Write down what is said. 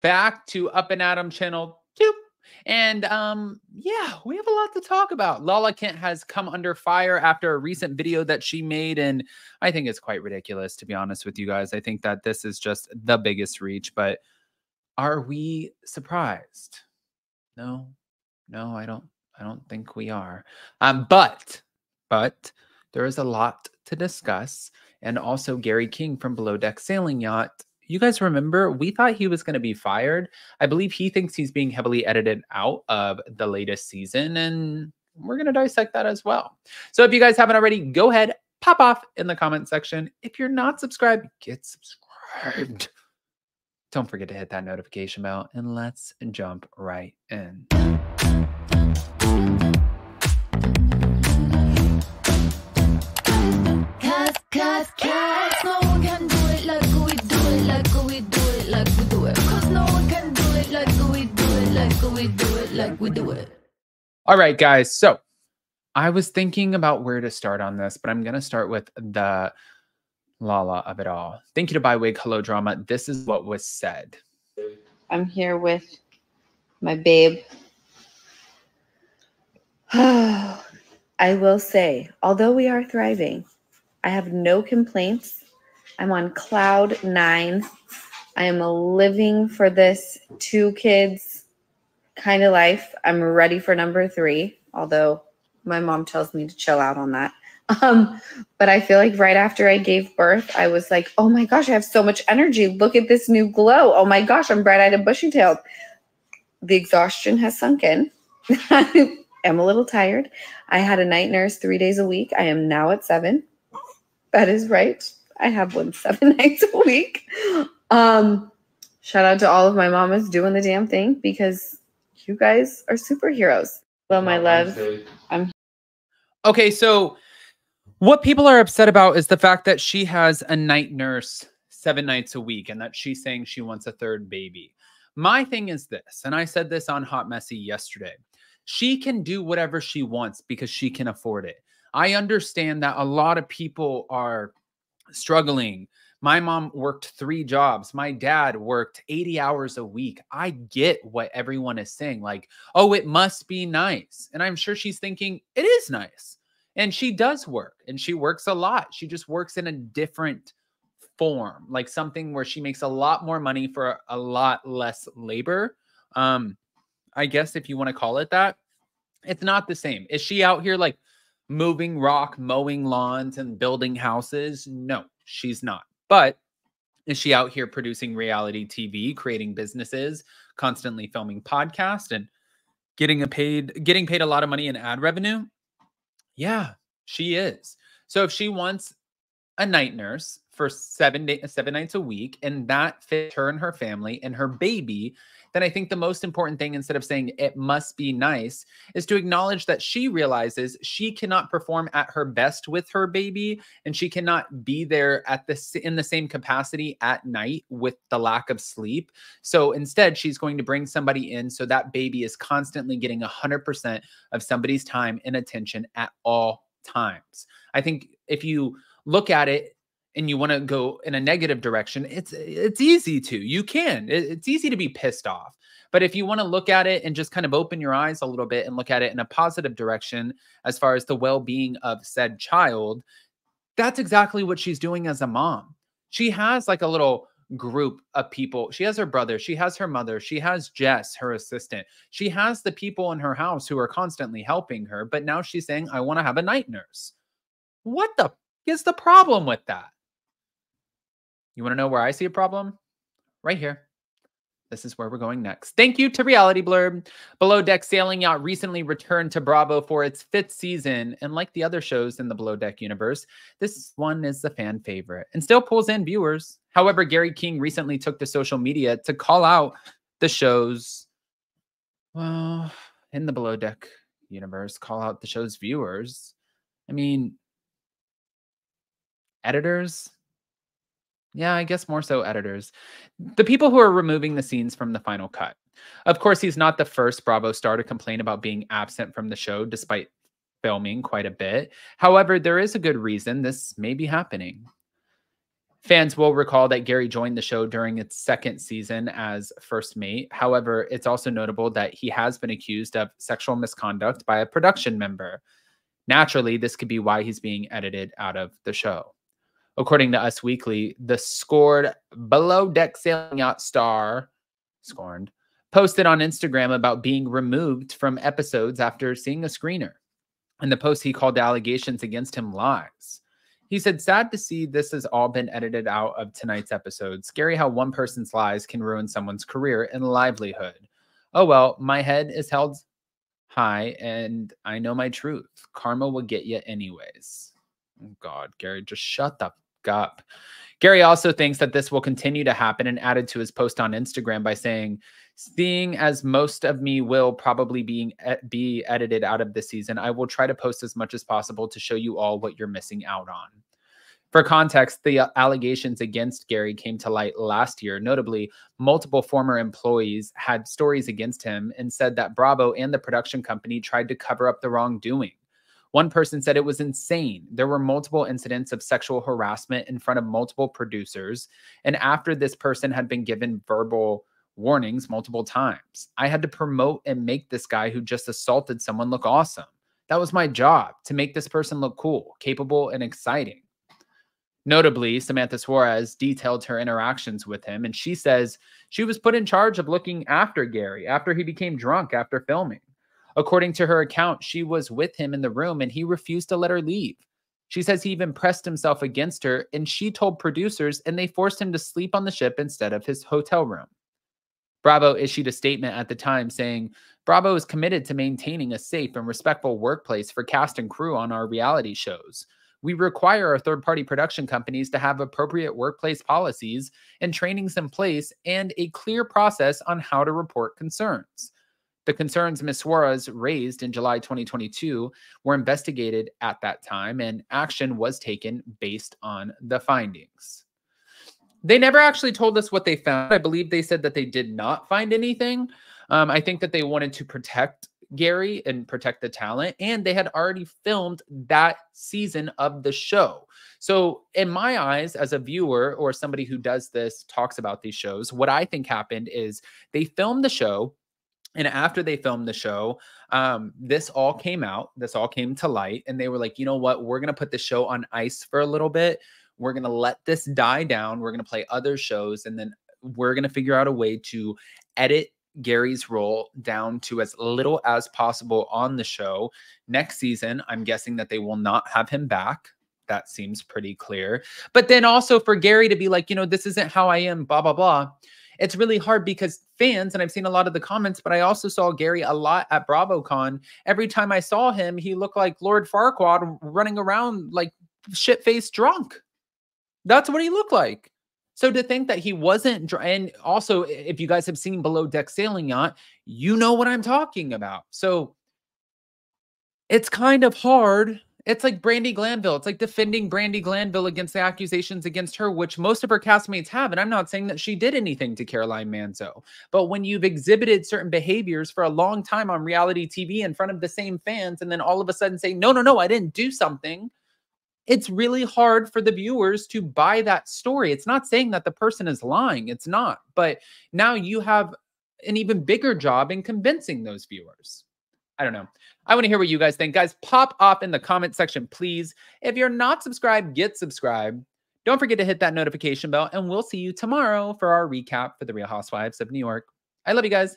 back to Up and Adam channel 2. And yeah, we have a lot to talk about. Lala Kent has come under fire after a recent video that she made, and I think it's quite ridiculous, to be honest with you guys. I think that this is just the biggest reach, but are we surprised? No, I don't think we are. But there is a lot to discuss, and also Gary King from Below Deck Sailing Yacht. You guys remember, we thought he was going to be fired. I believe he thinks he's being heavily edited out of the latest season, and we're going to dissect that as well. So if you guys haven't already, go ahead, pop off in the comment section. If you're not subscribed, get subscribed. Don't forget to hit that notification bell, and let's jump right in. Cause no one can do it like we do it, like we do it, like we do it. Cause no one can do it like we do it, like we do it, like we do it. All right, guys. So I was thinking about where to start on this, but I'm going to start with the Lala of it all. Thank you to Bywig. Hello, Drama. This is what was said. I'm here with my babe. I will say, although we are thriving, I have no complaints. I'm on cloud 9. I am living for this 2 kids kind of life. I'm ready for number 3, although my mom tells me to chill out on that. But I feel like right after I gave birth, I was like, oh my gosh, I have so much energy. Look at this new glow. Oh my gosh, I'm bright-eyed and bushy-tailed. The exhaustion has sunk in. I am a little tired. I had a night nurse 3 days a week. I am now at 7. That is right. I have one 7 nights a week. Shout out to all of my mamas doing the damn thing, because you guys are superheroes. Well, my love, okay, so what people are upset about is the fact that she has a night nurse 7 nights a week and that she's saying she wants a 3rd baby. My thing is this, and I said this on Hot Messy yesterday. She can do whatever she wants because she can afford it. I understand that a lot of people are struggling. My mom worked 3 jobs. My dad worked 80 hours a week. I get what everyone is saying. Like, oh, it must be nice. And I'm sure she's thinking it is nice. And she does work, and she works a lot. She just works in a different form, like something where she makes a lot more money for a lot less labor. I guess if you want to call it that. It's not the same. Is she out here like moving rock, mowing lawns, and building houses? No, she's not. But is she out here producing reality TV, creating businesses, constantly filming podcasts, and getting paid a lot of money in ad revenue? Yeah, she is. So if she wants a night nurse for 7 nights a week, and that fits her and her family and her baby, then I think the most important thing, instead of saying it must be nice, is to acknowledge that she realizes she cannot perform at her best with her baby, and she cannot be there in the same capacity at night with the lack of sleep. So instead, she's going to bring somebody in so that baby is constantly getting 100% of somebody's time and attention at all times. I think if you look at it and you want to go in a negative direction, it's easy to. You can. It's easy to be pissed off. But if you want to look at it and just kind of open your eyes a little bit and look at it in a positive direction as far as the well-being of said child, that's exactly what she's doing as a mom. She has like a little group of people. She has her brother. She has her mother. She has Jess, her assistant. She has the people in her house who are constantly helping her. But now she's saying, I want to have a night nurse. What the is the problem with that? You want to know where I see a problem? Right here. This is where we're going next. Thank you to Reality Blurb. Below Deck Sailing Yacht recently returned to Bravo for its 5th season. And like the other shows in the Below Deck universe, this one is the fan favorite and still pulls in viewers. However, Gary King recently took to social media to call out the show's, well, in the Below Deck universe, call out the show's viewers. I mean, editors? Yeah, I guess more so editors. The people who are removing the scenes from the final cut. Of course, he's not the first Bravo star to complain about being absent from the show, despite filming quite a bit. However, there is a good reason this may be happening. Fans will recall that Gary joined the show during its second season as first mate. However, it's also notable that he has been accused of sexual misconduct by a production member. Naturally, this could be why he's being edited out of the show. According to Us Weekly, the scored below deck sailing yacht star, scorned, posted on Instagram about being removed from episodes after seeing a screener. In the post, he called the allegations against him lies. He said, sad to see this has all been edited out of tonight's episode. Scary how one person's lies can ruin someone's career and livelihood. Oh well, my head is held high and I know my truth. Karma will get you anyways. Oh God, Gary, just shut the fuck up. Gary also thinks that this will continue to happen and added to his post on Instagram by saying, seeing as most of me will probably be edited out of this season, I will try to post as much as possible to show you all what you're missing out on. For context, the allegations against Gary came to light last year. Notably, multiple former employees had stories against him and said that Bravo and the production company tried to cover up the wrongdoing. One person said it was insane. There were multiple incidents of sexual harassment in front of multiple producers. And after this person had been given verbal warnings multiple times, I had to promote and make this guy who just assaulted someone look awesome. That was my job, to make this person look cool, capable, and exciting. Notably, Samantha Suarez detailed her interactions with him, and she says she was put in charge of looking after Gary after he became drunk after filming. According to her account, she was with him in the room and he refused to let her leave. She says he even pressed himself against her, and she told producers, and they forced him to sleep on the ship instead of his hotel room. Bravo issued a statement at the time saying, Bravo is committed to maintaining a safe and respectful workplace for cast and crew on our reality shows. We require our third-party production companies to have appropriate workplace policies and trainings in place and a clear process on how to report concerns. The concerns Ms. Suarez raised in July 2022 were investigated at that time, and action was taken based on the findings. They never actually told us what they found. I believe they said that they did not find anything. I think that they wanted to protect Gary and protect the talent, and they had already filmed that season of the show. So in my eyes, as a viewer or somebody who does this, talks about these shows, what I think happened is they filmed the show. And after they filmed the show, this all came out. This all came to light. And they were like, you know what? We're going to put the show on ice for a little bit. We're going to let this die down. We're going to play other shows. And then we're going to figure out a way to edit Gary's role down to as little as possible on the show. Next season, I'm guessing that they will not have him back. That seems pretty clear. But then also for Gary to be like, you know, this isn't how I am, blah, blah, blah. It's really hard because fans, and I've seen a lot of the comments, but I also saw Gary a lot at BravoCon. Every time I saw him, he looked like Lord Farquaad running around like shit-faced drunk. That's what he looked like. So to think that he wasn't, and also if you guys have seen Below Deck Sailing Yacht, you know what I'm talking about. So it's kind of hard. It's like Brandi Glanville. It's like defending Brandi Glanville against the accusations against her, which most of her castmates have. And I'm not saying that she did anything to Caroline Manzo. But when you've exhibited certain behaviors for a long time on reality TV in front of the same fans, and then all of a sudden say, no, I didn't do something, it's really hard for the viewers to buy that story. It's not saying that the person is lying. It's not. But now you have an even bigger job in convincing those viewers. I don't know. I want to hear what you guys think. Guys, pop off in the comment section, please. If you're not subscribed, get subscribed. Don't forget to hit that notification bell, and we'll see you tomorrow for our recap for The Real Housewives of New York. I love you guys.